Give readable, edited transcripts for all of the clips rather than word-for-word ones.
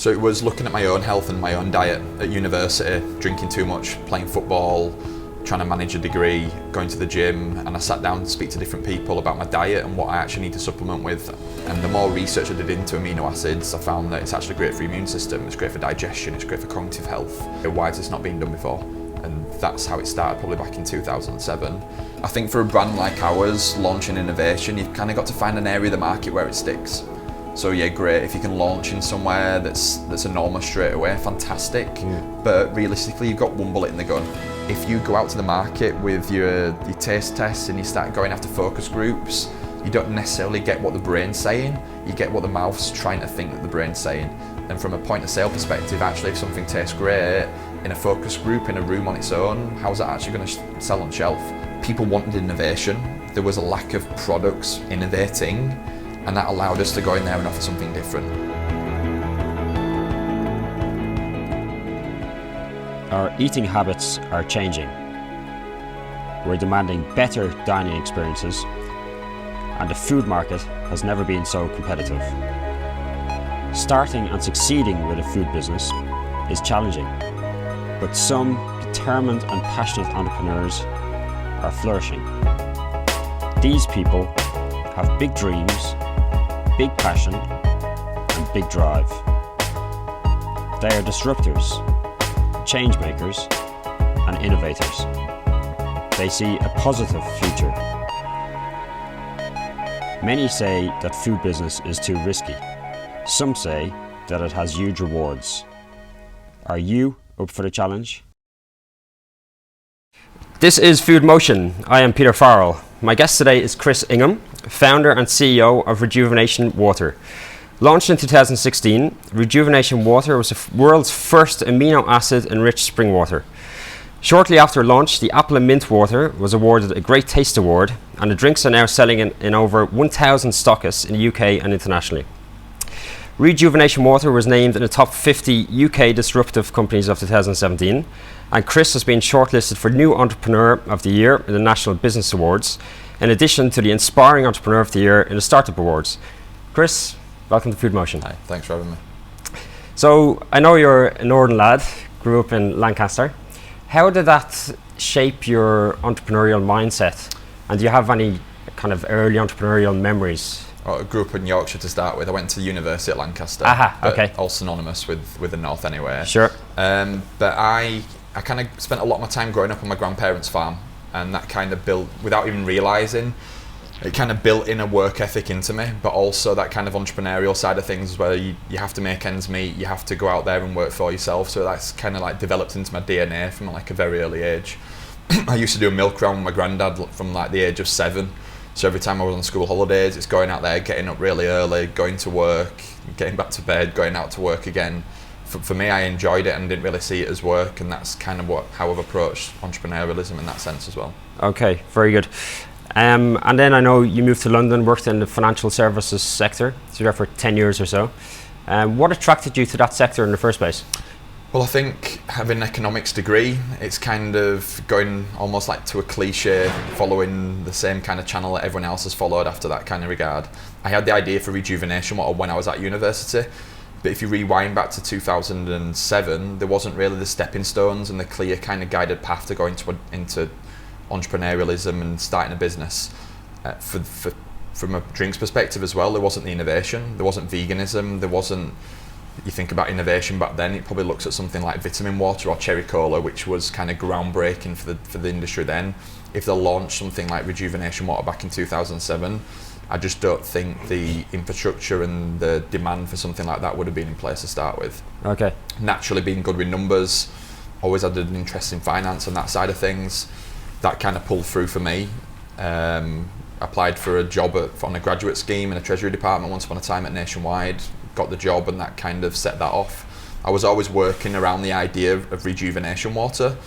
So it was looking at my own health and my own diet at university, drinking too much, playing football, trying to manage a degree, going to the gym, and I sat down to speak to different people about my diet and what I actually need to supplement with. And the more research I did into amino acids, I found that it's actually great for the immune system, it's great for digestion, it's great for cognitive health. Why has this not been done before? And that's how it started, probably back in 2007. I think for a brand like ours, launching innovation, you've kind of got to find an area of the market where it sticks. So yeah, great, if you can launch in somewhere that's enormous straight away, fantastic. But realistically, you've got one bullet in the gun. If you go out to the market with your taste tests and you start going after focus groups, you don't necessarily get what the brain's saying, you get what the mouth's trying to think that the brain's saying. And from a point of sale perspective, actually if something tastes great in a focus group, in a room on its own, how's that actually going to sell on shelf? People wanted innovation, there was a lack of products innovating, and that allowed us to go in there and offer something different. Our eating habits are changing. We're demanding better dining experiences, and the food market has never been so competitive. Starting and succeeding with a food business is challenging, but some determined and passionate entrepreneurs are flourishing. These people have big dreams, big passion, and big drive. They are disruptors, change makers, and innovators. They see a positive future. Many say that food business is too risky. Some say that it has huge rewards. Are you up for the challenge? This is Food Motion. I am Peter Farrell. My guest today is Kris Ingham, founder and CEO of Rejuvenation Water. Launched in 2016, Rejuvenation Water was the world's first amino acid enriched spring water. Shortly after launch, the Apple and Mint water was awarded a Great Taste Award, and the drinks are now selling in over 1,000 stockists in the UK and internationally. Rejuvenation Water was named in the top 50 UK disruptive companies of 2017, and Kris has been shortlisted for New Entrepreneur of the Year in the National Business Awards, in addition to the Inspiring Entrepreneur of the Year in the Startup Awards. Kris, welcome to Food Motion. Hi, thanks for having me. So, I know you're a northern lad, grew up in Lancaster. How did that shape your entrepreneurial mindset? And do you have any kind of early entrepreneurial memories? I grew up in Yorkshire to start with. I went to the University at Lancaster. Okay. All synonymous with the north anyway. Sure. But I kind of spent a lot of my time growing up on my grandparents' farm, and that kind of built, without even realising, it kind of built in a work ethic into me, but also that kind of entrepreneurial side of things where you have to make ends meet, you have to go out there and work for yourself. So that's kind of like developed into my DNA from like a very early age. I used to do a milk run with my granddad from like the age of 7. So every time I was on school holidays, it's going out there, getting up really early, going to work, getting back to bed, going out to work again. For me, I enjoyed it and didn't really see it as work, and that's kind of how I've approached entrepreneurialism in that sense as well. Okay, very good. And then I know you moved to London, worked in the financial services sector, so you're there for 10 years or so. What attracted you to that sector in the first place? Well, I think having an economics degree, it's kind of going almost like to a cliche, following the same kind of channel that everyone else has followed after that kind of regard. I had the idea for Rejuvenation Water when I was at university, but if you rewind back to 2007, there wasn't really the stepping stones and the clear kind of guided path to go into entrepreneurialism and starting a business. From a drinks perspective as well, there wasn't the innovation, there wasn't veganism, there wasn't. You think about innovation back then, it probably looks at something like vitamin water or cherry cola, which was kind of groundbreaking for the industry then. If they launched something like Rejuvenation Water back in 2007, I just don't think the infrastructure and the demand for something like that would have been in place to start with. Okay. Naturally being good with numbers, always had an interest in finance and that side of things, that kind of pulled through for me. Applied for a job on a graduate scheme in a treasury department once upon a time at Nationwide, got the job, and that kind of set that off. I was always working around the idea of rejuvenation water,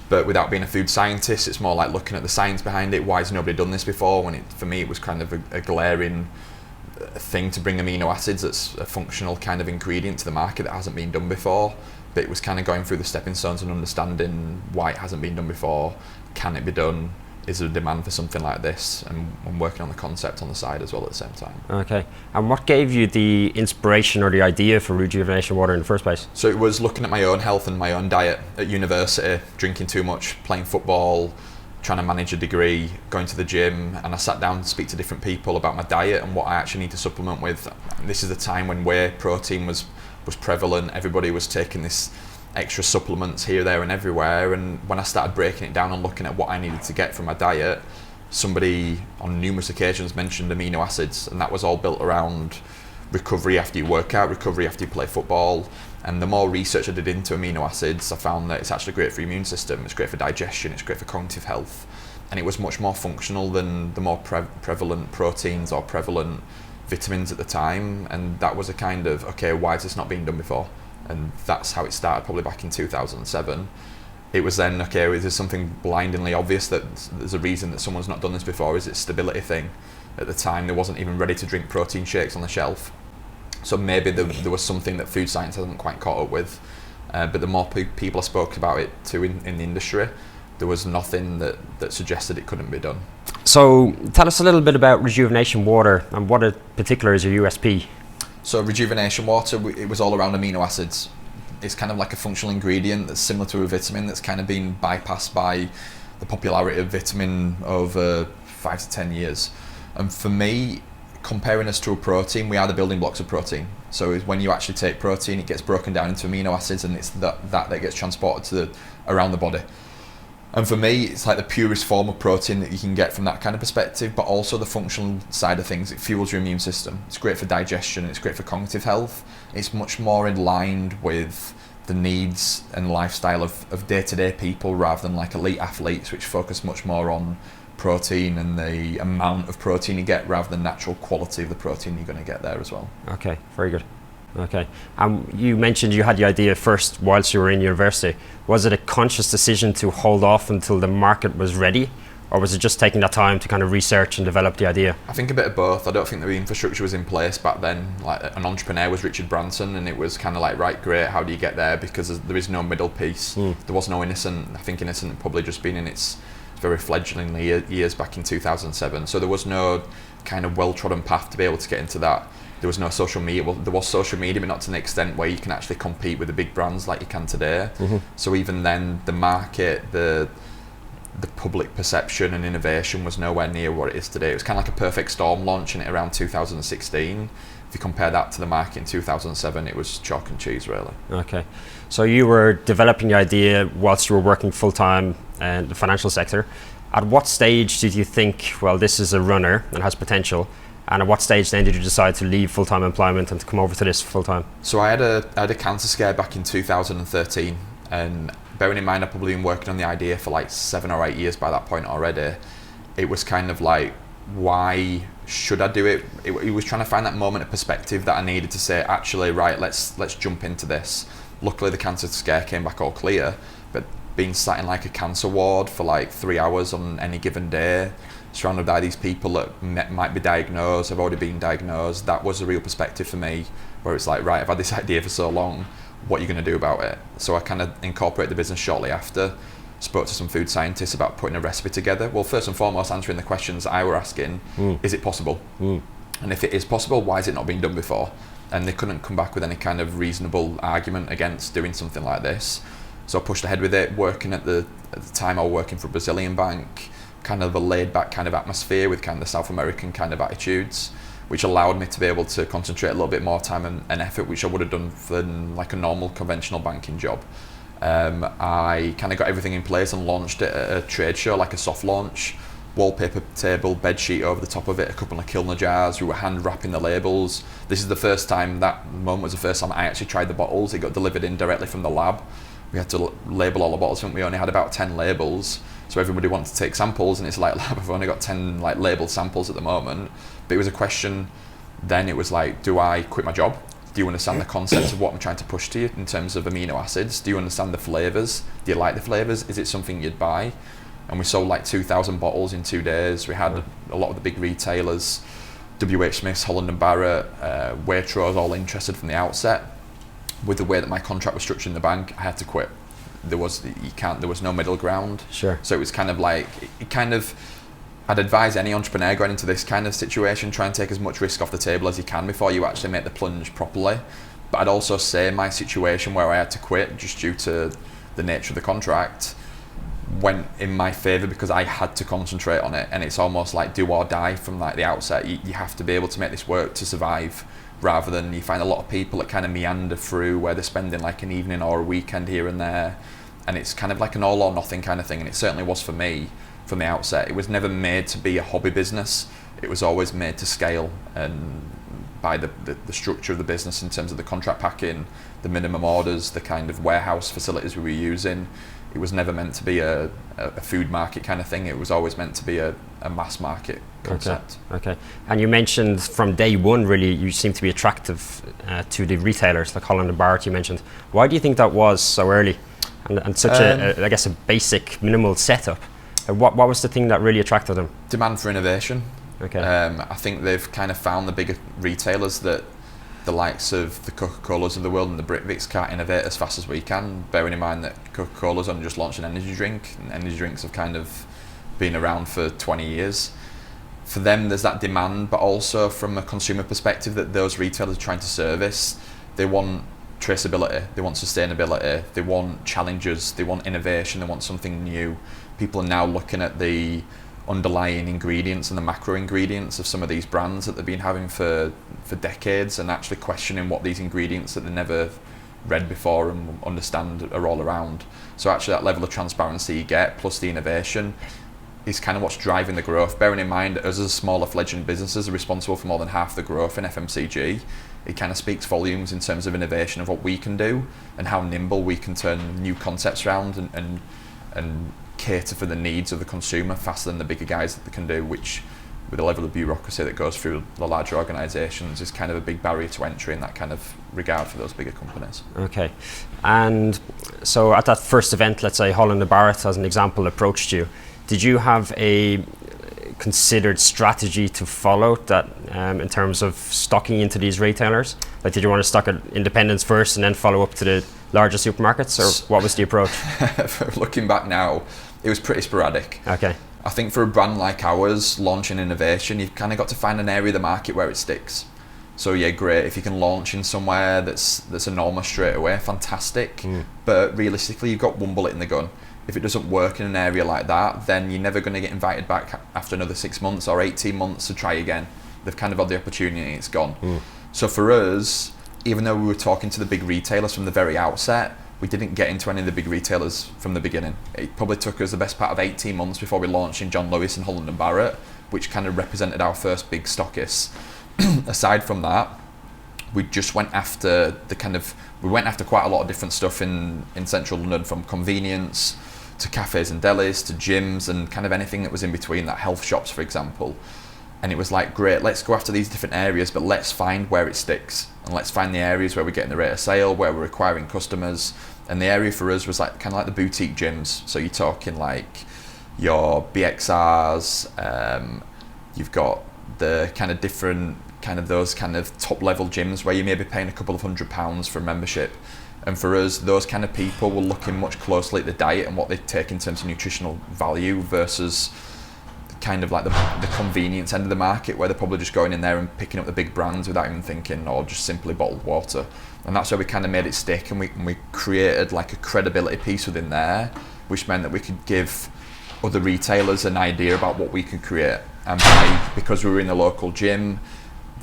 but without being a food scientist, it's more like looking at the science behind it. Why has nobody done this before? For me, it was kind of a glaring thing to bring amino acids that's a functional kind of ingredient to the market that hasn't been done before. But it was kind of going through the stepping stones and understanding why it hasn't been done before. Can it be done? is there a demand for something like this? And I'm working on the concept on the side as well at the same time. Okay. And what gave you the inspiration or the idea for Rejuvenation Water in the first place? So it was looking at my own health and my own diet at university, drinking too much, playing football, trying to manage a degree, going to the gym, and I sat down to speak to different people about my diet and what I actually need to supplement with. This is the time when whey protein was prevalent. Everybody was taking this extra supplements here, there and everywhere, and when I started breaking it down and looking at what I needed to get from my diet, somebody on numerous occasions mentioned amino acids, and that was all built around recovery after you work out, recovery after you play football. And the more research I did into amino acids, I found that it's actually great for your immune system, it's great for digestion, it's great for cognitive health, and it was much more functional than the more prevalent proteins or prevalent vitamins at the time. And that was a kind of, okay, why is this not being done before? And that's how it started, probably back in 2007. It was then, okay, is there something blindingly obvious that there's a reason that someone's not done this before? Is it a stability thing? At the time, there wasn't even ready to drink protein shakes on the shelf. So maybe there was something that food science hasn't quite caught up with. But the more people I spoke about it to in the industry, there was nothing that suggested it couldn't be done. So tell us a little bit about Rejuvenation Water and what in particular is your USP. So Rejuvenation Water, it was all around amino acids. It's kind of like a functional ingredient that's similar to a vitamin that's kind of been bypassed by the popularity of vitamin over 5 to 10 years. And for me, comparing us to a protein, we are the building blocks of protein. So when you actually take protein, it gets broken down into amino acids, and it's that gets transported to around the body. And for me, it's like the purest form of protein that you can get from that kind of perspective, but also the functional side of things. It fuels your immune system. It's great for digestion, it's great for cognitive health. It's much more in line with the needs and lifestyle of day-to-day people rather than like elite athletes, which focus much more on protein and the amount of protein you get rather than natural quality of the protein you're going to get there as well. Okay, very good. Okay, you mentioned you had the idea first whilst you were in university. Was it a conscious decision to hold off until the market was ready, or was it just taking that time to kind of research and develop the idea? I think a bit of both. I don't think the infrastructure was in place back then. Like an entrepreneur was Richard Branson, and it was kind of like, right, great, how do you get there? Because there is no middle piece. There was no Innocent. I think Innocent had probably just been in its very fledgling years back in 2007. So there was no kind of well-trodden path to be able to get into that. There was no social media. Well, there was social media, but not to the extent where you can actually compete with the big brands like you can today. So even then, the market, the public perception and innovation was nowhere near what it is today. It was kind of like a perfect storm launching it around 2016. If you compare that to the market in 2007, it was chalk and cheese, really. Okay, so you were developing the idea whilst you were working full-time in the financial sector. At what stage did you think, well, this is a runner and has potential? And at what stage then did you decide to leave full-time employment and to come over to this full-time? So I had a cancer scare back in 2013, and bearing in mind I'd probably been working on the idea for like 7 or 8 years by that point already. It was kind of like, why should I do it? It was trying to find that moment of perspective that I needed to say, actually, right, let's jump into this. Luckily the cancer scare came back all clear, but being sat in like a cancer ward for like 3 hours on any given day, surrounded by these people that might be diagnosed, have already been diagnosed, that was a real perspective for me, where it's like, right, I've had this idea for so long, what are you going to do about it? So I kind of incorporated the business shortly after, spoke to some food scientists about putting a recipe together. Well, first and foremost, answering the questions I were asking, is it possible? And if it is possible, why is it not being done before? And they couldn't come back with any kind of reasonable argument against doing something like this. So I pushed ahead with it, working at the time I was working for a Brazilian bank, kind of a laid back kind of atmosphere with kind of South American kind of attitudes, which allowed me to be able to concentrate a little bit more time and effort, which I would have done for like a normal conventional banking job. I kind of got everything in place and launched it at a trade show, like a soft launch, wallpaper table, bed sheet over the top of it, a couple of Kilner jars. We were hand wrapping the labels. This is the first time, that moment was the first time I actually tried the bottles. It got delivered in directly from the lab. We had to label all the bottles. I think we only had about 10 labels. So everybody wanted to take samples, and it's like, lab, I've only got 10 like labeled samples at the moment. But it was a question then, it was like, do I quit my job? Do you understand the concepts of what I'm trying to push to you in terms of amino acids? Do you understand the flavours? Do you like the flavours? Is it something you'd buy? And we sold like 2,000 bottles in 2 days. We had a lot of the big retailers, WH Smith's, Holland & Barrett, Waitrose, all interested from the outset. With the way that my contract was structured in the bank, I had to quit. there was no middle ground. Sure. So it was kind of like I'd advise any entrepreneur going into this kind of situation, try and take as much risk off the table as you can before you actually make the plunge properly. But I'd also say my situation where I had to quit just due to the nature of the contract went in my favour because I had to concentrate on it, and it's almost like do or die from like the outset. You have to be able to make this work to survive, rather than you find a lot of people that kind of meander through where they're spending like an evening or a weekend here and there, and it's kind of like an all or nothing kind of thing, and it certainly was for me from the outset. It was never made to be a hobby business, it was always made to scale, and by the structure of the business in terms of the contract packing, the minimum orders, the kind of warehouse facilities we were using, it was never meant to be a food market kind of thing. It was always meant to be a mass market concept. Okay. And you mentioned from day one, really, you seem to be attractive to the retailers like Holland & Barrett you mentioned. Why do you think that was so early and such I guess a basic minimal setup? What was the thing that really attracted them? Demand for innovation. Okay. I think they've kind of found the bigger retailers that the likes of the Coca-Colas of the world and the Britvic's can't innovate as fast as we can, bearing in mind that Coca-Cola's only just launched an energy drink, and energy drinks have kind of been around for 20 years. For them, there's that demand, but also from a consumer perspective that those retailers are trying to service. They want traceability, they want sustainability, they want challenges, they want innovation, they want something new. People are now looking at the underlying ingredients and the macro ingredients of some of these brands that they've been having for decades, and actually questioning what these ingredients that they never read before and understand are all around. So actually that level of transparency you get, plus the innovation, is kind of what's driving the growth. Bearing in mind, us as smaller fledgling businesses are responsible for more than half the growth in FMCG. It kind of speaks volumes in terms of innovation of what we can do and how nimble we can turn new concepts around and cater for the needs of the consumer faster than the bigger guys that they can do, which with the level of bureaucracy that goes through the larger organisations is kind of a big barrier to entry in that kind of regard for those bigger companies. Okay. And so at that first event, let's say Holland & Barrett as an example approached you, did you have a considered strategy to follow that in terms of stocking into these retailers? Like, did you want to stock at independents first and then follow up to the larger supermarkets, or what was the approach? Looking back now, it was pretty sporadic. Okay. I think for a brand like ours, launching innovation, you've kind of got to find an area of the market where it sticks. So yeah, great, if you can launch in somewhere that's enormous straight away, fantastic. But realistically, you've got one bullet in the gun. If it doesn't work in an area like that, then you're never going to get invited back after another 6 months or 18 months to try again. They've kind of had the opportunity, it's gone. So for us, even though we were talking to the big retailers from the very outset, we didn't get into any of the big retailers from the beginning. It probably took us the best part of 18 months before we launched in John Lewis and Holland & Barrett, which kind of represented our first big stockists. Aside from that, we just went after quite a lot of different stuff in central London, from convenience to cafes and delis to gyms and kind of anything that was in between, that health shops, for example. And it was like, great, let's go after these different areas, but let's find where it sticks, and let's find the areas where we're getting the rate of sale, where we're acquiring customers. And the area for us was like kind of like the boutique gyms. So you're talking like your BXRs, you've got the kind of different kind of those kind of top level gyms where you may be paying a couple of £100 for a membership. And for us, those kind of people were looking much closely at the diet and what they take in terms of nutritional value versus kind of like the convenience end of the market, where they're probably just going in there and picking up the big brands without even thinking, or just simply bottled water. And that's where we kind of made it stick, and we created like a credibility piece within there, which meant that we could give other retailers an idea about what we could create. And because we were in the local gym,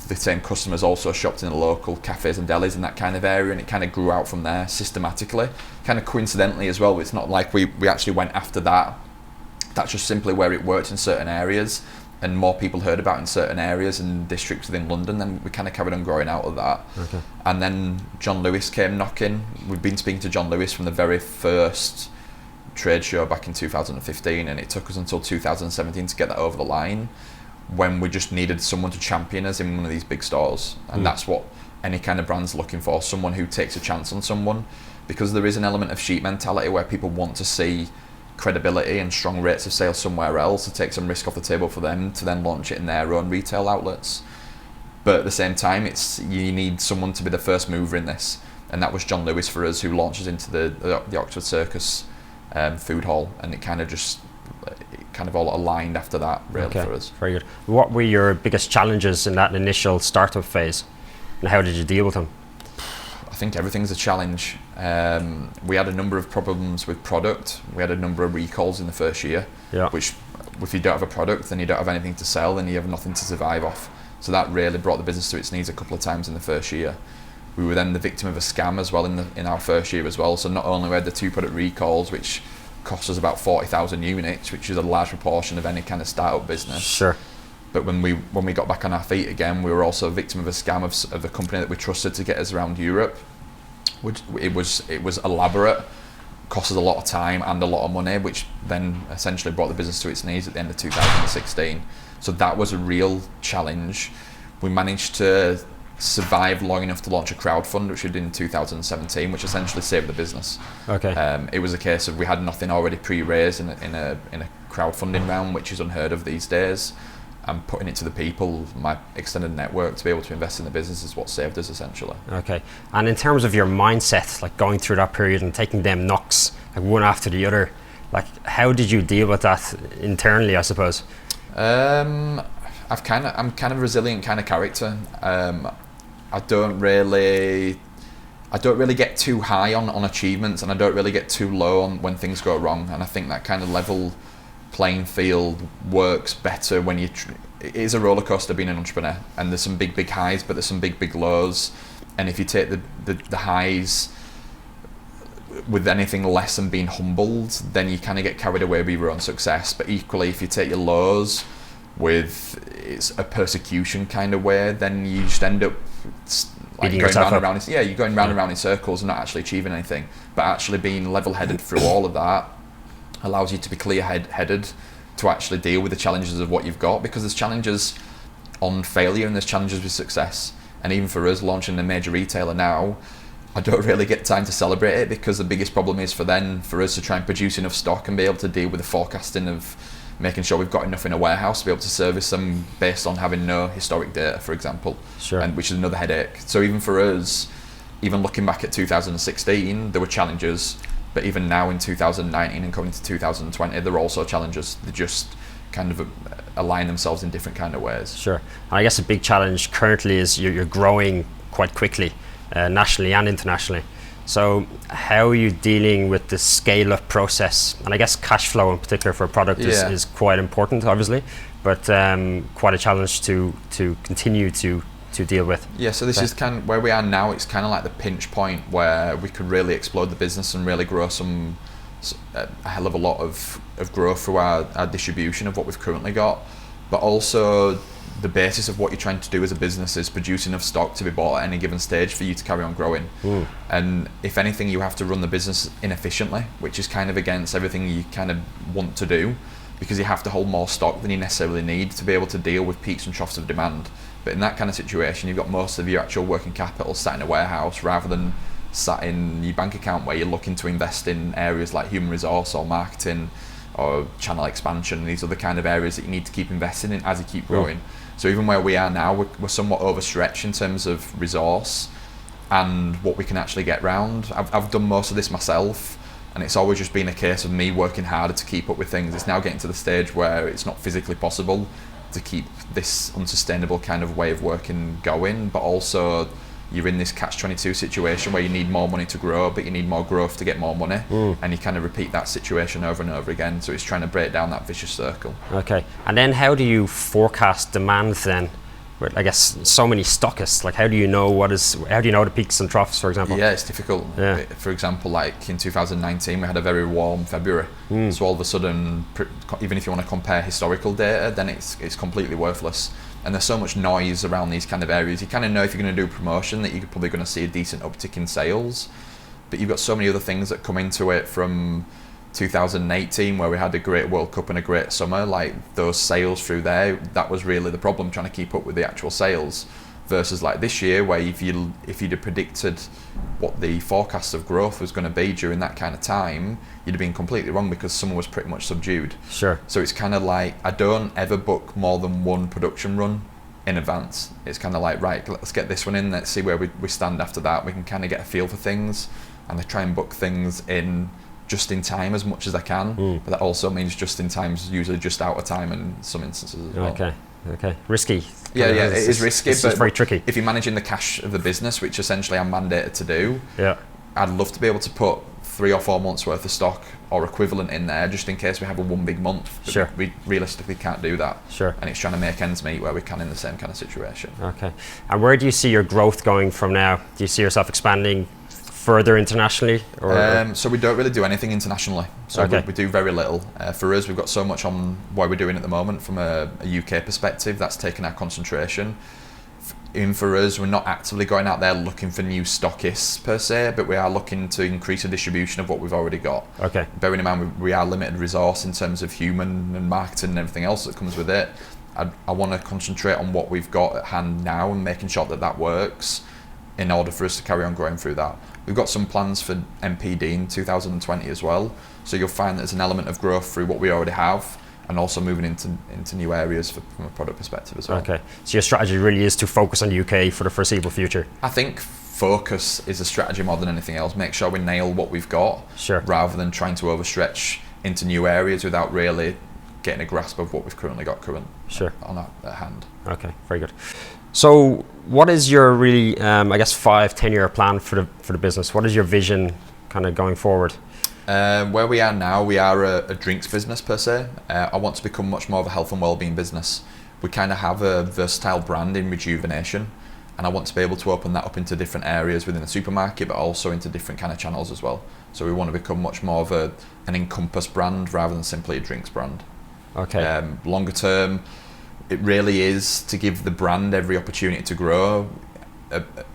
the same customers also shopped in the local cafes and delis in that kind of area, and it kind of grew out from there systematically, kind of coincidentally as well. It's not like we actually went after that. That's just simply where it worked in certain areas, and more people heard about in certain areas and districts within London. Then we kind of carried on growing out of that. Okay. And then John Lewis came knocking. We've been speaking to John Lewis from the very first trade show back in 2015, and it took us until 2017 to get that over the line, when we just needed someone to champion us in one of these big stores. And that's what any kind of brand's looking for, someone who takes a chance on someone, because there is an element of sheep mentality where people want to see credibility and strong rates of sales somewhere else to take some risk off the table for them to then launch it in their own retail outlets. But at the same time, you need someone to be the first mover in this, and that was John Lewis for us, who launched us into the Oxford Circus food hall, and it kind of all aligned after that, really, for us. Very good. What were your biggest challenges in that initial startup phase, and how did you deal with them? I think everything's a challenge. We had a number of problems with product. We had a number of recalls in the first year, which, if you don't have a product, then you don't have anything to sell, then you have nothing to survive off. So that really brought the business to its knees a couple of times in the first year. We were then the victim of a scam as well in our first year as well. So not only we had the 2 product recalls, which cost us about 40,000 units, which is a large proportion of any kind of startup business. Sure. But when we got back on our feet again, we were also a victim of a scam of the company that we trusted to get us around Europe. Which it was elaborate, cost us a lot of time and a lot of money, which then essentially brought the business to its knees at the end of 2016. So that was a real challenge. We managed to survive long enough to launch a crowdfund, which we did in 2017, which essentially saved the business. Okay. It was a case of we had nothing already pre-raised in a crowdfunding round, which is unheard of these days. And putting it to the people, my extended network, to be able to invest in the business is what saved us, essentially. Okay. And in terms of your mindset, like going through that period and taking them knocks, like one after the other, like how did you deal with that internally, I suppose? I'm kind of a resilient kind of character. I don't really get too high on achievements, and I don't really get too low on when things go wrong. And I think that kind of level playing field works better when it is a roller coaster being an entrepreneur, and there's some big highs, but there's some big lows. And if you take the highs with anything less than being humbled, then you kind of get carried away with your own success. But equally, if you take your lows with it's a persecution kind of way, then you just end up like going round and round. You're going round and round in circles and not actually achieving anything. But actually being level-headed through all of that allows you to be clear-headed to actually deal with the challenges of what you've got, because there's challenges on failure and there's challenges with success. And even for us launching a major retailer now, I don't really get time to celebrate it, because the biggest problem is for us to try and produce enough stock and be able to deal with the forecasting of making sure we've got enough in a warehouse to be able to service them based on having no historic data, for example. Sure. And which is another headache. So even for us, even looking back at 2016, there were challenges. But even now in 2019 and coming into 2020, there are also challenges. They just kind of align themselves in different kind of ways. Sure. And I guess a big challenge currently is you're growing quite quickly, nationally and internationally. So how are you dealing with the scale-up process? And I guess cash flow in particular for a product is quite important, obviously, but quite a challenge to continue to deal with. Yeah, so this is kind of where we are now. It's kind of like the pinch point where we could really explode the business and really grow a hell of a lot of growth through our distribution of what we've currently got. But also the basis of what you're trying to do as a business is produce enough stock to be bought at any given stage for you to carry on growing. And if anything, you have to run the business inefficiently, which is kind of against everything you kind of want to do, because you have to hold more stock than you necessarily need to be able to deal with peaks and troughs of demand. But in that kind of situation, you've got most of your actual working capital sat in a warehouse rather than sat in your bank account, where you're looking to invest in areas like human resource or marketing or channel expansion and these other kind of areas that you need to keep investing in as you keep growing. So even where we are now, we're somewhat overstretched in terms of resource and what we can actually get round. I've done most of this myself, and it's always just been a case of me working harder to keep up with things. It's now getting to the stage where it's not physically possible to keep this unsustainable kind of way of working going, but also you're in this catch-22 situation where you need more money to grow, but you need more growth to get more money, and you kind of repeat that situation over and over again. So it's trying to break down that vicious circle. Okay. And then how do you forecast demand then? With, I guess, so many stockists, like how do you know the peaks and troughs, for example? Yeah, it's difficult. Yeah. For example, like in 2019, we had a very warm February. So all of a sudden, even if you want to compare historical data, then it's completely worthless. And there's so much noise around these kind of areas. You kind of know if you're going to do a promotion that you're probably going to see a decent uptick in sales, but you've got so many other things that come into it from 2018, where we had a great World Cup and a great summer. Like those sales through there, that was really the problem, trying to keep up with the actual sales, versus like this year, where if you'd have predicted what the forecast of growth was going to be during that kind of time, you'd have been completely wrong, because summer was pretty much subdued. Sure. So it's kind of like, I don't ever book more than one production run in advance. It's kind of like, right, let's get this one in, let's see where we stand after that. We can kind of get a feel for things, and I try and book things in just in time as much as I can, but that also means just in time is usually just out of time in some instances as well. Okay, risky. Yeah, it is risky, but it's very tricky. If you're managing the cash of the business, which essentially I'm mandated to do, I'd love to be able to put 3 or 4 months worth of stock or equivalent in there just in case we have a one big month. Sure. We realistically can't do that. Sure. And it's trying to make ends meet where we can in the same kind of situation. Okay. And where do you see your growth going from now? Do you see yourself expanding further internationally? So we don't really do anything internationally. So we do very little. For us, we've got so much on what we're doing at the moment from a UK perspective. That's taken our concentration. For us, we're not actively going out there looking for new stockists per se, but we are looking to increase the distribution of what we've already got. Okay. Bearing in mind we are limited resource in terms of human and marketing and everything else that comes with it. I want to concentrate on what we've got at hand now and making sure that works in order for us to carry on growing through that. We've got some plans for MPD in 2020 as well, so you'll find there's an element of growth through what we already have, and also moving into new areas from a product perspective as well. Okay, so your strategy really is to focus on the UK for the foreseeable future? I think focus is a strategy more than anything else. Make sure we nail what we've got, rather than trying to overstretch into new areas without really getting a grasp of what we've currently got on at hand. Okay, very good. So what is your really, 5-10 year plan for the business? What is your vision kind of going forward? Where we are now, we are a drinks business per se. I want to become much more of a health and wellbeing business. We kind of have a versatile brand in Rejuvenation, and I want to be able to open that up into different areas within the supermarket, but also into different kind of channels as well. So we want to become much more of an encompass brand rather than simply a drinks brand. Okay. Longer term, it really is to give the brand every opportunity to grow.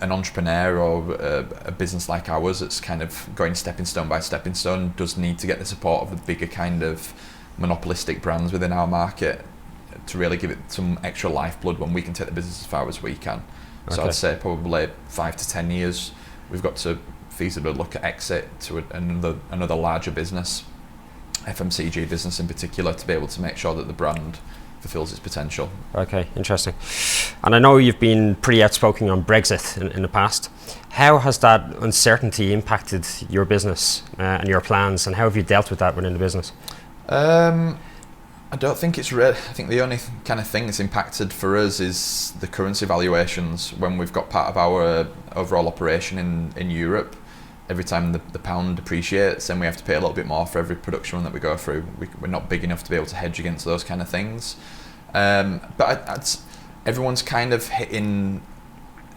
An entrepreneur or a business like ours that's kind of going stepping stone by stepping stone does need to get the support of the bigger kind of monopolistic brands within our market to really give it some extra lifeblood when we can take the business as far as we can. So I'd say probably 5 to 10 years we've got to feasibly look at exit to another larger business, FMCG business in particular, to be able to make sure that the brand fulfills its potential. Okay, interesting. And I know you've been pretty outspoken on Brexit in the past. How has that uncertainty impacted your business and your plans, and how have you dealt with that within the business? I don't think it's I think the only kind of thing that's impacted for us is the currency valuations. When we've got part of our overall operation in Europe, every time the pound depreciates, then we have to pay a little bit more for every production run that we go through. We're not big enough to be able to hedge against those kind of things. But everyone's kind of hitting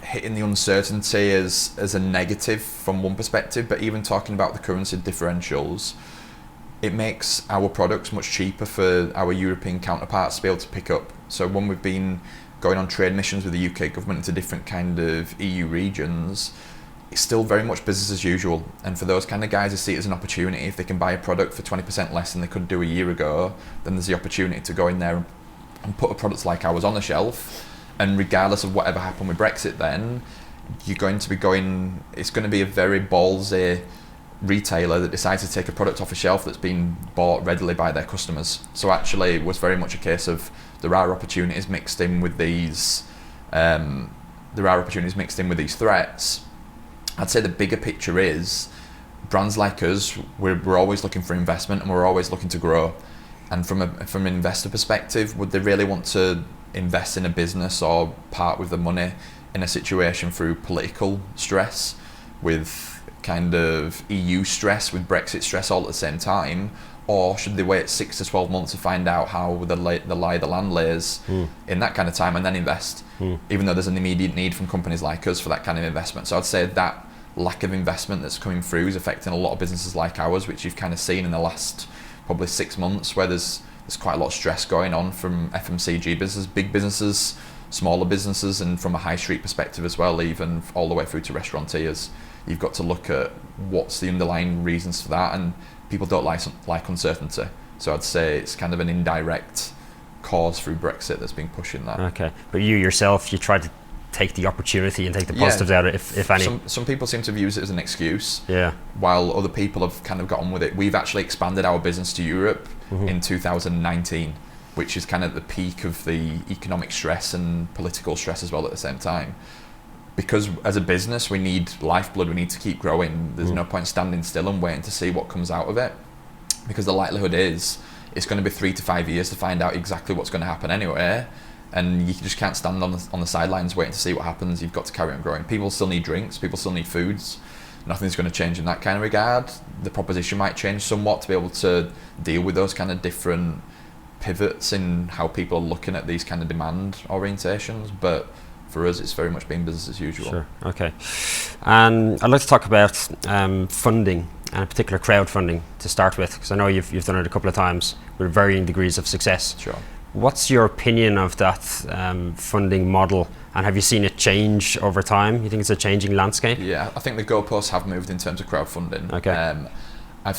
the uncertainty as a negative from one perspective, but even talking about the currency differentials, it makes our products much cheaper for our European counterparts to be able to pick up. So when we've been going on trade missions with the UK government into different kind of EU regions, it's still very much business as usual. And for those kind of guys who see it as an opportunity, if they can buy a product for 20% less than they could do a year ago, then there's the opportunity to go in there and put a product like ours on the shelf. And regardless of whatever happened with Brexit, then you're going to be it's going to be a very ballsy retailer that decides to take a product off a shelf that's been bought readily by their customers. So actually it was very much a case of there are opportunities mixed in with these threats. I'd say the bigger picture is brands like us, we're always looking for investment and we're always looking to grow. And from an investor perspective, would they really want to invest in a business or part with the money in a situation through political stress, with kind of EU stress, with Brexit stress all at the same time? Or should they wait 6 to 12 months to find out how the lie of the land lays in that kind of time and then invest, even though there's an immediate need from companies like us for that kind of investment? So I'd say that lack of investment that's coming through is affecting a lot of businesses like ours, which you've kind of seen in the last probably 6 months, where there's quite a lot of stress going on from FMCG businesses, big businesses, smaller businesses, and from a high street perspective as well, even all the way through to restaurateurs. You've got to look at what's the underlying reasons for that, and people don't like uncertainty. So I'd say it's kind of an indirect cause through Brexit that's been pushing that. Okay, but you yourself, you tried to take the opportunity and take the positives out of it, if any. Some people seem to have used it as an excuse, yeah, while other people have kind of got on with it. We've actually expanded our business to Europe in 2019. which is kind of the peak of the economic stress and political stress as well at the same time. Because as a business, we need lifeblood, we need to keep growing. There's no point standing still and waiting to see what comes out of it. Because the likelihood is it's going to be 3 to 5 years to find out exactly what's going to happen anyway. And you just can't stand on the sidelines waiting to see what happens. You've got to carry on growing. People still need drinks, people still need foods. Nothing's going to change in that kind of regard. The proposition might change somewhat to be able to deal with those kind of different pivots in how people are looking at these kind of demand orientations, but for us it's very much been business as usual. Sure, okay. And I'd like to talk about funding, and in particular crowdfunding to start with, because I know you've done it a couple of times with varying degrees of success. Sure. What's your opinion of that funding model, and have you seen it change over time? You think it's a changing landscape? Yeah, I think the goalposts have moved in terms of crowdfunding. Okay. I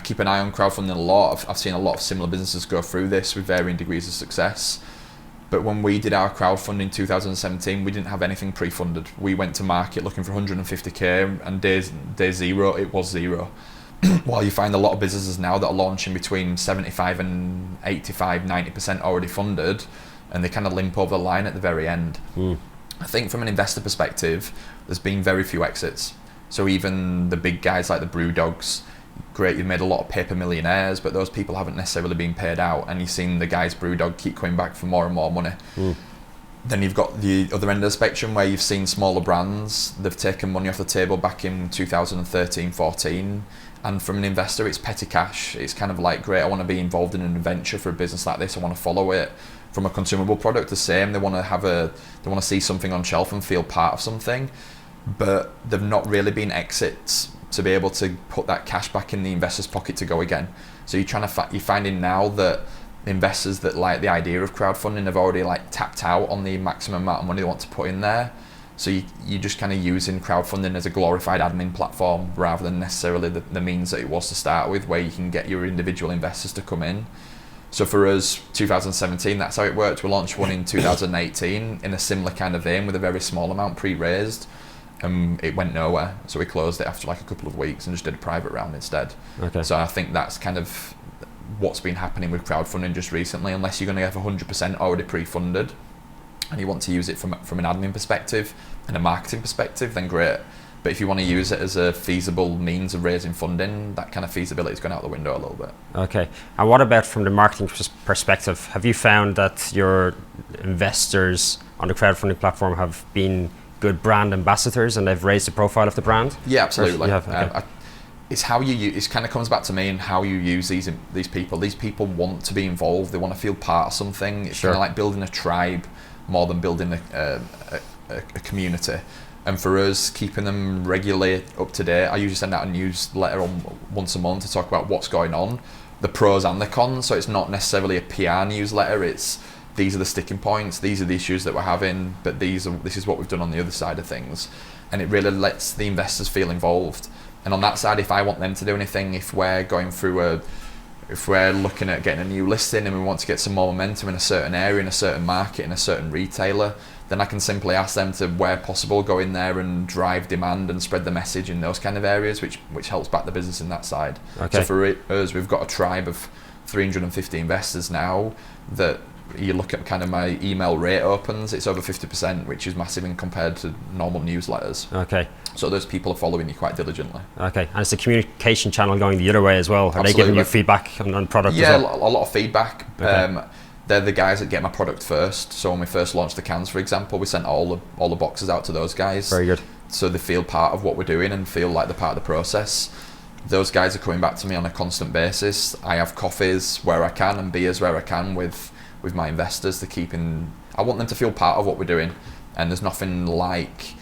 keep an eye on crowdfunding a lot. I've seen a lot of similar businesses go through this with varying degrees of success. But when we did our crowdfunding in 2017, we didn't have anything pre-funded. We went to market looking for 150k, and day zero, it was zero. While you find a lot of businesses now that are launching between 75 and 85, 90% already funded, and they kind of limp over the line at the very end. I think from an investor perspective, there's been very few exits. So even the big guys like the brew dogs, great, you've made a lot of paper millionaires, but those people haven't necessarily been paid out, and you've seen the guys Brewdog keep coming back for more and more money. Then you've got the other end of the spectrum where you've seen smaller brands, they've taken money off the table back in 2013-14, and from an investor it's petty cash. It's kind of like, great, I want to be involved in an adventure for a business like this, I want to follow it. From a consumable product, the same, they want to see something on shelf and feel part of something, but they've not really been exits to be able to put that cash back in the investor's pocket to go again. So you're finding now that investors that like the idea of crowdfunding have already like tapped out on the maximum amount of money they want to put in there. So you're just kind of using crowdfunding as a glorified admin platform rather than necessarily the means that it was to start with, where you can get your individual investors to come in. So for us, 2017, that's how it worked. We launched one in 2018 in a similar kind of vein with a very small amount pre-raised. It went nowhere, so we closed it after like a couple of weeks and just did a private round instead. Okay. So I think that's kind of what's been happening with crowdfunding just recently. Unless you're going to have 100% already pre-funded and you want to use it from an admin perspective and a marketing perspective, then great. But if you want to use it as a feasible means of raising funding, that kind of feasibility is going out the window a little bit. Okay. And what about from the marketing perspective? Have you found that your investors on the crowdfunding platform have been good brand ambassadors and they've raised the profile of the brand? Yeah, absolutely. It's how you use, it kind of comes back to me and how you use these people. These people want to be involved, they want to feel part of something. It's kind of like building a tribe more than building a community. And for us, keeping them regularly up to date, I usually send out a newsletter once a month to talk about what's going on, the pros and the cons. So it's not necessarily a PR newsletter, it's these are the sticking points, these are the issues that we're having, but this is what we've done on the other side of things. And it really lets the investors feel involved. And on that side, if I want them to do anything, if we're looking at getting a new listing and we want to get some more momentum in a certain area, in a certain market, in a certain retailer, then I can simply ask them to, where possible, go in there and drive demand and spread the message in those kind of areas, which helps back the business in that side. Okay. So for us, we've got a tribe of 350 investors now that you look at kind of my email rate opens, it's over 50%, which is massive in compared to normal newsletters. Okay. So those people are following you quite diligently. Okay. And it's a communication channel going the other way as well. Are Absolutely. They giving you feedback on product as well? Yeah, a lot of feedback. Okay. They're the guys that get my product first. So when we first launched the cans, for example, we sent all the boxes out to those guys. Very good. So they feel part of what we're doing and feel like they're part of the process. Those guys are coming back to me on a constant basis. I have coffees where I can and beers where I can with my investors I want them to feel part of what we're doing. And there's nothing like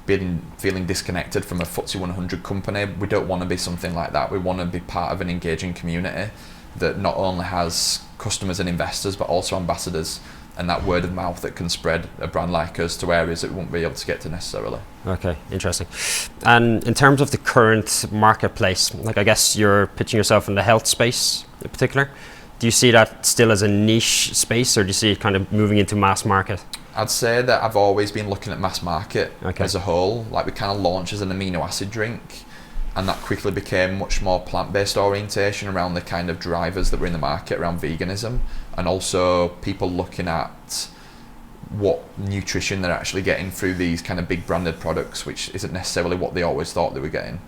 feeling disconnected from a FTSE 100 company. We don't want to be something like that. We want to be part of an engaging community that not only has customers and investors but also ambassadors, and that word of mouth that can spread a brand like us to areas that we won't be able to get to necessarily. Okay, interesting. And in terms of the current marketplace, like I guess you're pitching yourself in the health space in particular. Do you see that still as a niche space, or do you see it kind of moving into mass market? I'd say that I've always been looking at mass market as a whole. Like we kind of launched as an amino acid drink, and that quickly became much more plant-based orientation around the kind of drivers that were in the market around veganism, and also people looking at what nutrition they're actually getting through these kind of big branded products, which isn't necessarily what they always thought they were getting.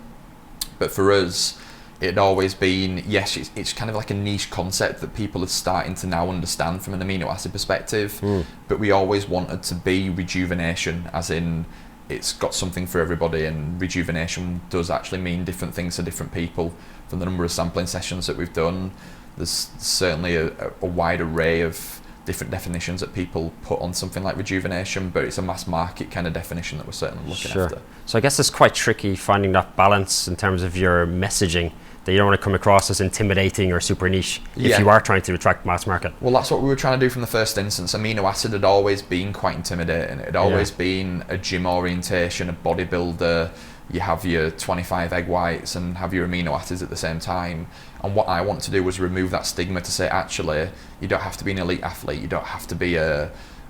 But for us, it had always been, yes, it's kind of like a niche concept that people are starting to now understand from an amino acid perspective, but we always wanted to be rejuvenation, as in it's got something for everybody, and rejuvenation does actually mean different things to different people. From the number of sampling sessions that we've done, there's certainly a wide array of different definitions that people put on something like rejuvenation, but it's a mass market kind of definition that we're certainly looking after. So I guess it's quite tricky finding that balance in terms of your messaging, that you don't want to come across as intimidating or super niche if you are trying to attract mass market. Well, that's what we were trying to do from the first instance. Amino acid had always been quite intimidating. It had always been a gym orientation, a bodybuilder. You have your 25 egg whites and have your amino acids at the same time. And what I want to do was remove that stigma to say, actually, you don't have to be an elite athlete. You don't have to be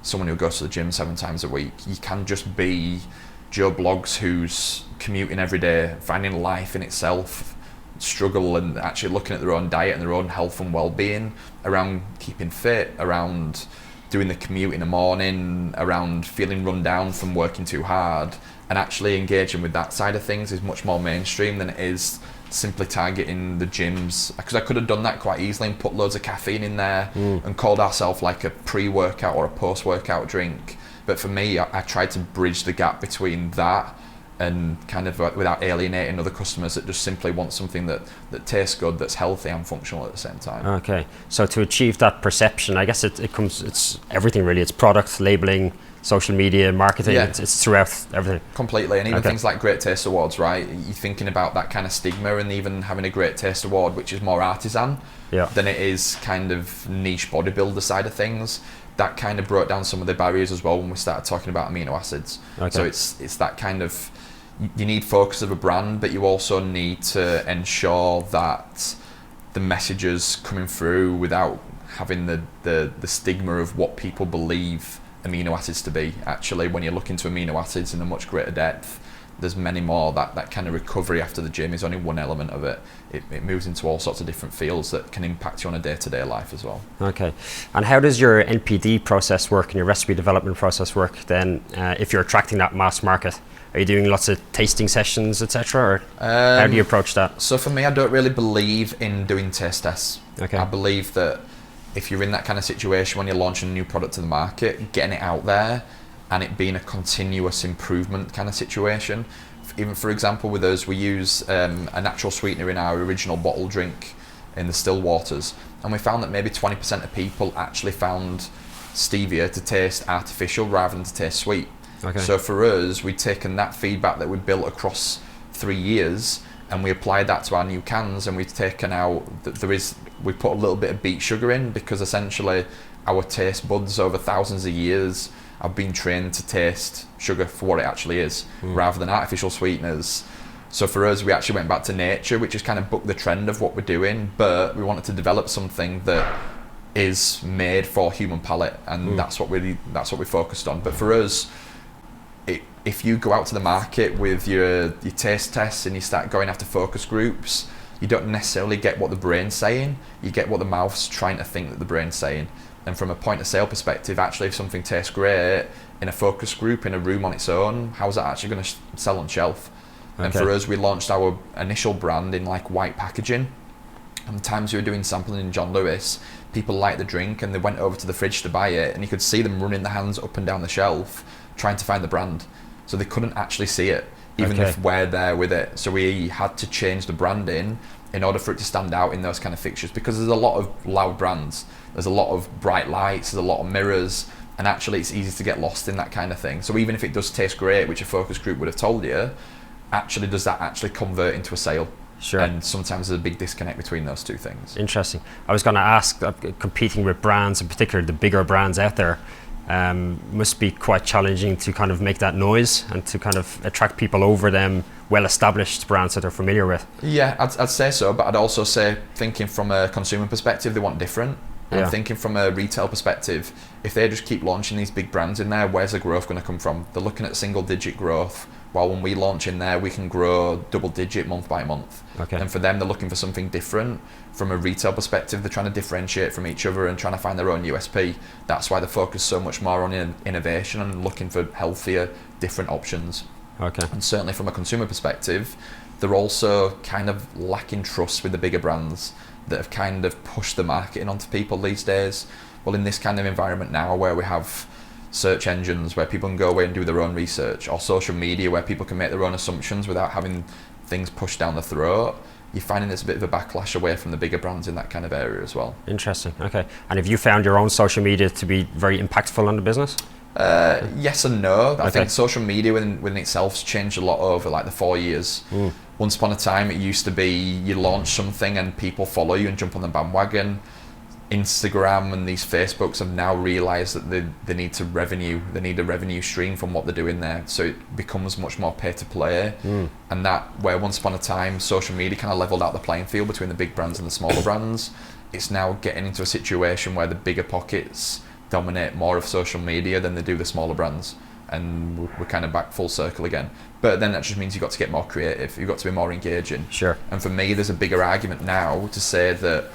someone who goes to the gym 7 times a week. You can just be Joe Bloggs, who's commuting every day, finding life in itself, struggle, and actually looking at their own diet and their own health and well-being, around keeping fit, around doing the commute in the morning, around feeling run down from working too hard, and actually engaging with that side of things is much more mainstream than it is simply targeting the gyms. Because I could have done that quite easily and put loads of caffeine in there and called ourselves like a pre-workout or a post-workout drink. But for me, I tried to bridge the gap between that and kind of without alienating other customers that just simply want something that tastes good, that's healthy and functional at the same time. Okay, so to achieve that perception, I guess it's everything really. It's product, labeling, social media, marketing, it's throughout everything. Completely, and even things like Great Taste Awards, right? You're thinking about that kind of stigma, and even having a Great Taste Award, which is more artisan than it is kind of niche bodybuilder side of things. That kind of broke down some of the barriers as well when we started talking about amino acids. So it's that kind of, you need focus of a brand, but you also need to ensure that the messages coming through without having the stigma of what people believe amino acids to be. Actually, when you look into amino acids in a much greater depth, there's many more. That kind of recovery after the gym is only one element of it. It moves into all sorts of different fields that can impact you on a day-to-day life as well. Okay, and how does your NPD process work and your recipe development process work then, if you're attracting that mass market? Are you doing lots of tasting sessions, etc., or how do you approach that? So for me, I don't really believe in doing taste tests. I believe that if you're in that kind of situation when you're launching a new product to the market, getting it out there and it being a continuous improvement kind of situation. Even for example with us, we use a natural sweetener in our original bottle drink in the still waters, and we found that maybe 20% of people actually found stevia to taste artificial rather than to taste sweet. So for us, we'd taken that feedback that we built across 3 years and we applied that to our new cans, and we've taken out we put a little bit of beet sugar in, because essentially our taste buds over thousands of years have been trained to taste sugar for what it actually is, rather than artificial sweeteners. So for us, we actually went back to nature, which has kind of booked the trend of what we're doing, but we wanted to develop something that is made for human palate, and that's what we focused on. But for us, if you go out to the market with your taste tests and you start going after focus groups, you don't necessarily get what the brain's saying, you get what the mouth's trying to think that the brain's saying. And from a point of sale perspective, actually, if something tastes great in a focus group, in a room on its own, how's that actually going to sell on shelf? And for us, we launched our initial brand in like white packaging. And the times we were doing sampling in John Lewis, people liked the drink and they went over to the fridge to buy it, and you could see them running their hands up and down the shelf trying to find the brand. So they couldn't actually see it, even if we're there with it. So we had to change the branding in order for it to stand out in those kind of fixtures, because there's a lot of loud brands, there's a lot of bright lights, there's a lot of mirrors, and actually it's easy to get lost in that kind of thing. So even if it does taste great, which a focus group would have told you, actually does that actually convert into a sale? And sometimes there's a big disconnect between those two things. Interesting. I was going to ask, competing with brands, in particular the bigger brands out there, must be quite challenging to kind of make that noise and to kind of attract people over them well-established brands that they're familiar with. Yeah, I'd say so, but I'd also say, thinking from a consumer perspective, they want different. And thinking from a retail perspective, if they just keep launching these big brands in there, where's the growth going to come from? They're looking at single-digit growth while when we launch in there, we can grow double digit month by month. Okay. And for them, they're looking for something different. From a retail perspective, they're trying to differentiate from each other and trying to find their own USP. That's why they focus so much more on innovation and looking for healthier, different options. Okay. And certainly from a consumer perspective, they're also kind of lacking trust with the bigger brands that have kind of pushed the marketing onto people these days. Well, in this kind of environment now where we have search engines where people can go away and do their own research, or social media where people can make their own assumptions without having things pushed down the throat, you're finding there's a bit of a backlash away from the bigger brands in that kind of area as well. Interesting. Okay. And have you found your own social media to be very impactful on the business? Yes and no. Okay. I think social media within itself's changed a lot over like the 4 years. Once upon a time, it used to be you launch something and people follow you and jump on the bandwagon. Instagram and these Facebooks have now realised that they need a revenue stream from what they're doing there. So it becomes much more pay to play. And that where once upon a time social media kind of leveled out the playing field between the big brands and the smaller brands, it's now getting into a situation where the bigger pockets dominate more of social media than they do the smaller brands. And we're kind of back full circle again. But then that just means you've got to get more creative. You've got to be more engaging. Sure. And for me, there's a bigger argument now to say that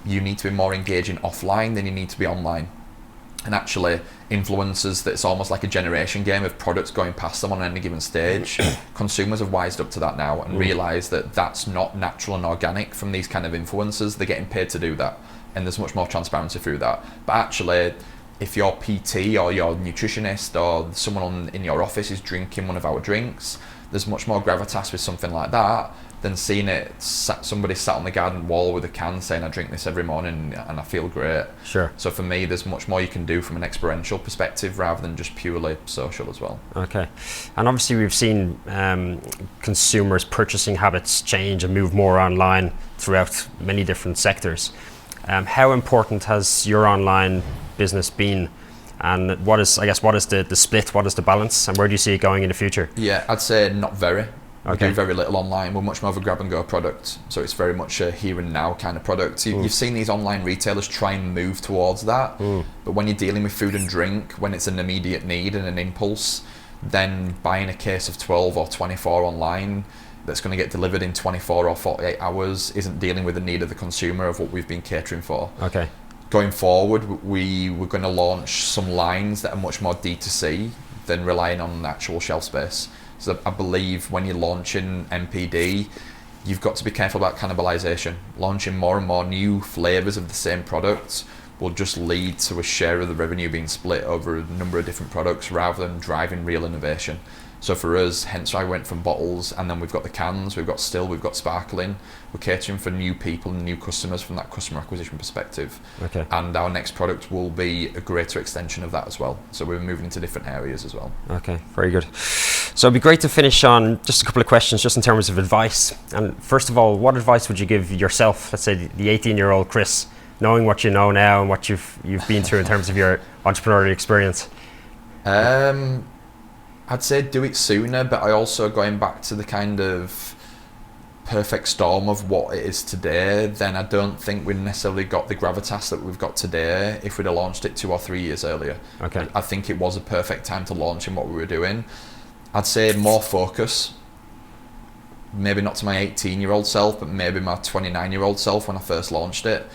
you need to be more engaging offline than you need to be online. And actually, influencers, that's almost like a generation game of products going past them on any given stage. Consumers have wised up to that now and realised that that's not natural and organic from these kind of influencers. They're getting paid to do that. And there's much more transparency through that. But actually, if your PT or your nutritionist or someone in your office is drinking one of our drinks, there's much more gravitas with something like that than seeing somebody sat on the garden wall with a can saying, I drink this every morning and I feel great. Sure. So for me, there's much more you can do from an experiential perspective rather than just purely social as well. Okay. And obviously we've seen consumers' purchasing habits change and move more online throughout many different sectors. How important has your online business been? And what is the split, what is the balance, and where do you see it going in the future? Yeah, I'd say not very. We Okay. do very little online. We're much more of a grab and go product. So it's very much a here and now kind of product. You've seen these online retailers try and move towards that. But when you're dealing with food and drink, when it's an immediate need and an impulse, then buying a case of 12 or 24 online that's going to get delivered in 24 or 48 hours isn't dealing with the need of the consumer of what we've been catering for. Okay. Going forward, we're going to launch some lines that are much more D2C than relying on actual shelf space. So I believe when you're launching MPD, you've got to be careful about cannibalization. Launching more and more new flavors of the same products will just lead to a share of the revenue being split over a number of different products rather than driving real innovation. So for us, hence I went from bottles, and then we've got the cans, we've got still, we've got sparkling. We're catering for new people and new customers from that customer acquisition perspective. Okay. And our next product will be a greater extension of that as well. So we're moving into different areas as well. Okay, very good. So it'd be great to finish on just a couple of questions just in terms of advice. And first of all, what advice would you give yourself, let's say the 18-year-old Kris, knowing what you know now and what you've been through in terms of your entrepreneurial experience? I'd say do it sooner, but I also, going back to the kind of perfect storm of what it is today, then I don't think we necessarily got the gravitas that we've got today if we'd have launched it 2 or 3 years earlier. Okay. I think it was a perfect time to launch in what we were doing. I'd say more focus. Maybe not to my 18-year-old self, but maybe my 29-year-old self when I first launched it.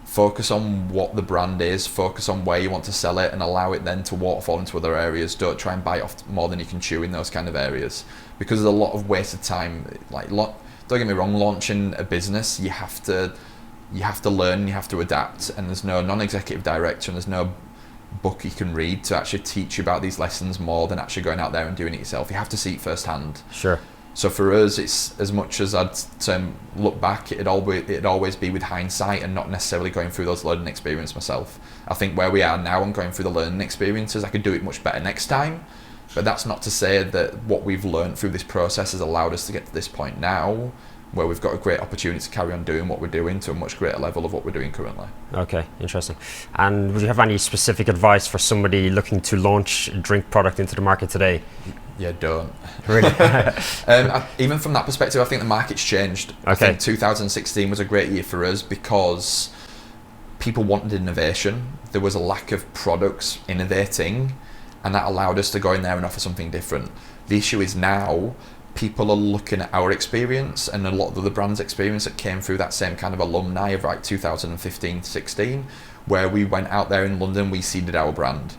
Focus on what the brand is, focus on where you want to sell it, and allow it then to waterfall into other areas. Don't try and bite off more than you can chew in those kind of areas, because there's a lot of wasted time. Don't get me wrong, launching a business, you have to learn, you have to adapt, and there's no non-executive director and there's no book you can read to actually teach you about these lessons more than actually going out there and doing it yourself. You have to see it firsthand. Sure. So for us, it's as much as I'd look back, it'd always be with hindsight and not necessarily going through those learning experiences myself. I think where we are now and going through the learning experiences, I could do it much better next time. But that's not to say that what we've learned through this process has allowed us to get to this point now, where we've got a great opportunity to carry on doing what we're doing to a much greater level of what we're doing currently. Okay, interesting. And would you have any specific advice for somebody looking to launch a drink product into the market today? Yeah, don't. Really? Even from that perspective, I think the market's changed. Okay. I think 2016 was a great year for us because people wanted innovation. There was a lack of products innovating, and that allowed us to go in there and offer something different. The issue is now people are looking at our experience and a lot of the brand's experience that came through that same kind of alumni of like 2015-16, where we went out there in London, we seeded our brand.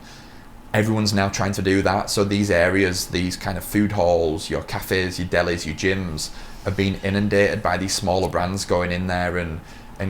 Everyone's now trying to do that. So these areas, these kind of food halls, your cafes, your delis, your gyms, are being inundated by these smaller brands going in there and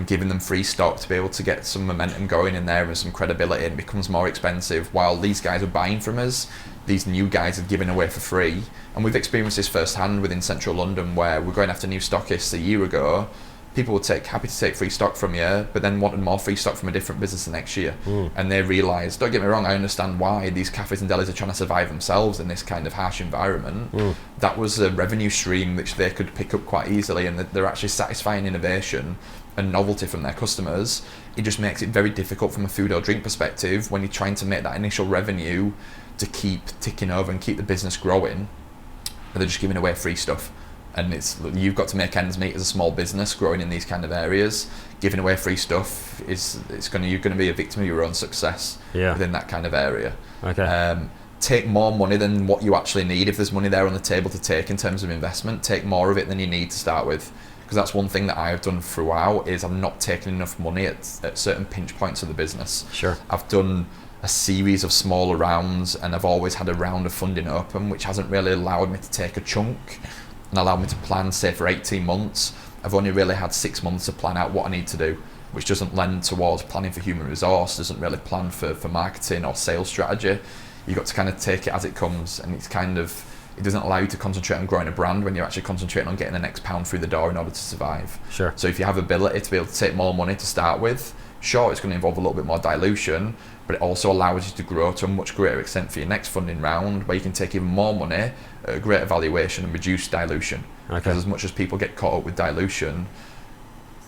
giving them free stock to be able to get some momentum going in there and some credibility, and it becomes more expensive while these guys are buying from us. These new guys are giving away for free, and we've experienced this firsthand within central London where we're going after new stockists a year ago. People would happy to take free stock from you, but then wanted more free stock from a different business the next year. And they realised, don't get me wrong, I understand why these cafes and delis are trying to survive themselves in this kind of harsh environment. That was a revenue stream which they could pick up quite easily, and they're actually satisfying innovation and novelty from their customers. It just makes it very difficult from a food or drink perspective when you're trying to make that initial revenue to keep ticking over and keep the business growing, but they're just giving away free stuff. And you've got to make ends meet as a small business growing in these kind of areas. Giving away free stuff you're going to be a victim of your own success within that kind of area. Okay. Take more money than what you actually need. If there's money there on the table to take in terms of investment, take more of it than you need to start with. Because that's one thing that I've done throughout, is I'm not taking enough money at certain pinch points of the business. Sure. I've done a series of smaller rounds, and I've always had a round of funding open, which hasn't really allowed me to take a chunk and allow me to plan, say, for 18 months. I've only really had 6 months to plan out what I need to do, which doesn't lend towards planning for human resource, doesn't really plan for marketing or sales strategy. You've got to kind of take it as it comes, and it doesn't allow you to concentrate on growing a brand when you're actually concentrating on getting the next pound through the door in order to survive. Sure. So if you have ability to be able to take more money to start with, sure, it's going to involve a little bit more dilution, but it also allows you to grow to a much greater extent for your next funding round, where you can take even more money at a greater valuation and reduce dilution. Okay. Because as much as people get caught up with dilution,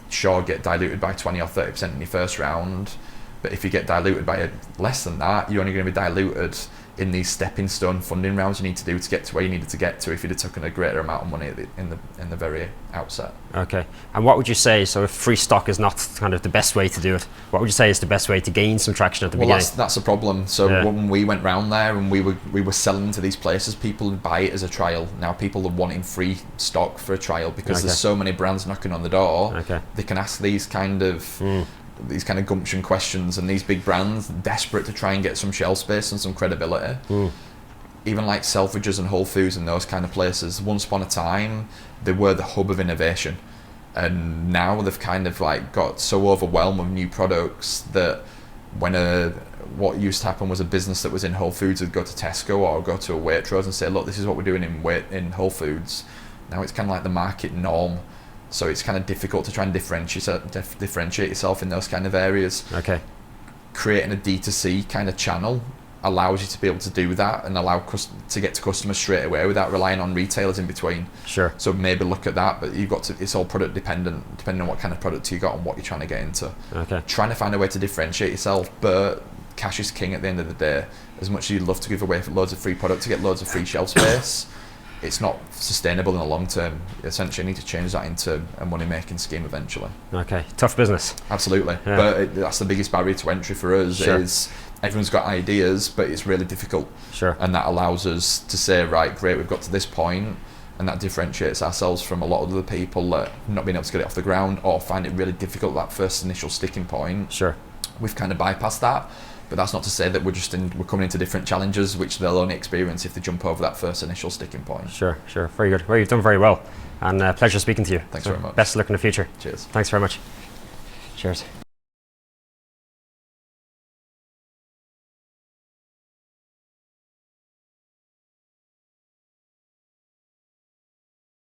sure, get diluted by 20 or 30% in your first round, but if you get diluted by less than that, you're only going to be diluted in these stepping stone funding rounds you need to do to get to where you needed to get to if you'd have taken a greater amount of money in the very outset. Okay. And what would you say, so if free stock is not kind of the best way to do it, what would you say is the best way to gain some traction at the beginning? That's the problem. So when we went round there and we were selling to these places, people would buy it as a trial. Now people are wanting free stock for a trial because there's so many brands knocking on the door. Okay. They can ask these kind of gumption questions, and these big brands desperate to try and get some shelf space and some credibility. Even like Selfridges and Whole Foods and those kind of places, once upon a time they were the hub of innovation, and now they've kind of like got so overwhelmed with new products that when what used to happen was a business that was in Whole Foods would go to Tesco or go to a Waitrose and say, look, this is what we're doing in Whole Foods. Now it's kind of like the market norm. So it's kind of difficult to try and differentiate yourself in those kind of areas. Okay. Creating a D2C kind of channel allows you to be able to do that and allow to get to customers straight away without relying on retailers in between. Sure. So maybe look at that, but it's all product dependent, depending on what kind of product you got and what you're trying to get into. Okay. Trying to find a way to differentiate yourself, but cash is king at the end of the day. As much as you'd love to give away loads of free product to get loads of free shelf space, it's not sustainable in the long term. Essentially, you need to change that into a money-making scheme eventually. Okay, tough business. Absolutely, Yeah. But that's the biggest barrier to entry for us. Sure. Is everyone's got ideas, but it's really difficult. Sure. And that allows us to say, right, great, we've got to this point, and that differentiates ourselves from a lot of other people that not being able to get it off the ground or find it really difficult, that first initial sticking point. Sure. We've kind of bypassed that. But that's not to say that we're coming into different challenges, which they'll only experience if they jump over that first initial sticking point. Sure. Very good. Well, you've done very well, and pleasure speaking to you. Thanks very much. Best of luck in the future. Cheers. Thanks very much. Cheers.